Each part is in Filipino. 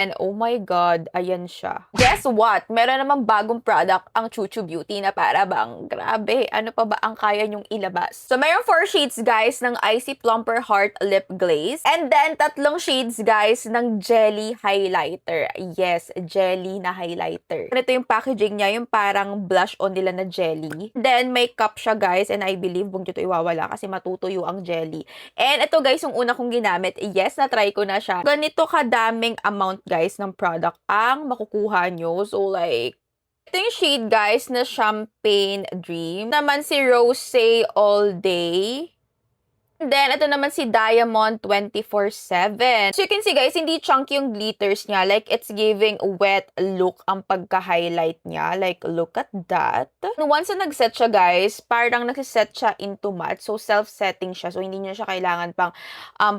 And oh my God, ayan siya. Guess what? Meron namang bagong product ang Chuchu Beauty na para bang, grabe, ano pa ba ang kaya nyong ilabas? So, mayroong 4 shades, guys, ng Icy Plumper Heart Lip Glaze. And then, 3 shades, guys, ng Jelly Highlighter. Yes, jelly na highlighter. Ito yung packaging niya, yung parang blush on nila na jelly. Then, may cup siya, guys, and I believe kung dito iwawala kasi matutuyo ang jelly. And ito, guys, yung una kong ginamit. Yes, na-try ko na siya. Ganito kadaming amount, guys, ng product ang makukuha nyo. So, like, ito yung shade, guys, na Champagne Dream. Naman si Rosé All Day. Then, ito naman si Diamond 24/7. So, you can see, guys, hindi chunky yung glitters niya. Like, it's giving wet look ang pagka-highlight niya. Like, look at that. Once na nag-set siya, guys, parang nag-set siya into matte. So, self-setting siya. So, hindi niya siya kailangan pang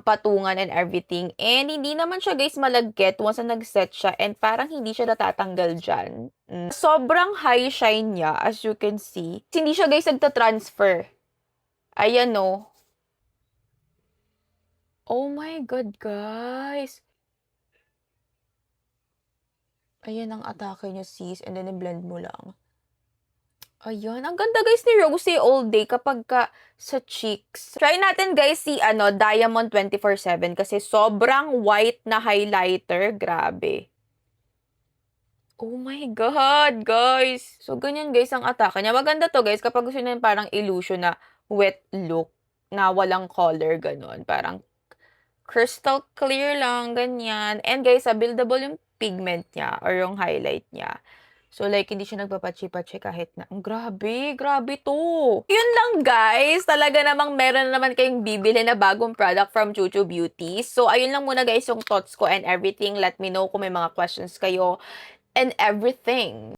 patungan and everything. And, hindi naman siya, guys, malagkit once na nag-set siya. And, parang hindi siya natatanggal dyan. Sobrang high shine niya, as you can see. Hindi siya, guys, nagta-transfer. Ayan, no. Oh my God, guys. Ayan ang atake niya, sis. And then, i-blend mo lang. Ayan. Ang ganda, guys, ni Rosé All Day kapag sa cheeks. Try natin, guys, si Diamond 24/7 kasi sobrang white na highlighter. Grabe. Oh my God, guys. So, ganyan, guys, ang atake niya. Maganda to, guys, kapag gusto nyo parang illusion na wet look na walang color, ganon. Parang crystal clear lang, ganyan. And guys, buildable yung pigment niya or yung highlight niya. So, like, hindi siya nagpapachi-pachi kahit na, grabe, grabe to. Yun lang, guys. Talaga namang meron na naman kayong bibili na bagong product from Chuchu Beauty. So, ayun lang muna, guys, yung thoughts ko and everything. Let me know kung may mga questions kayo and everything.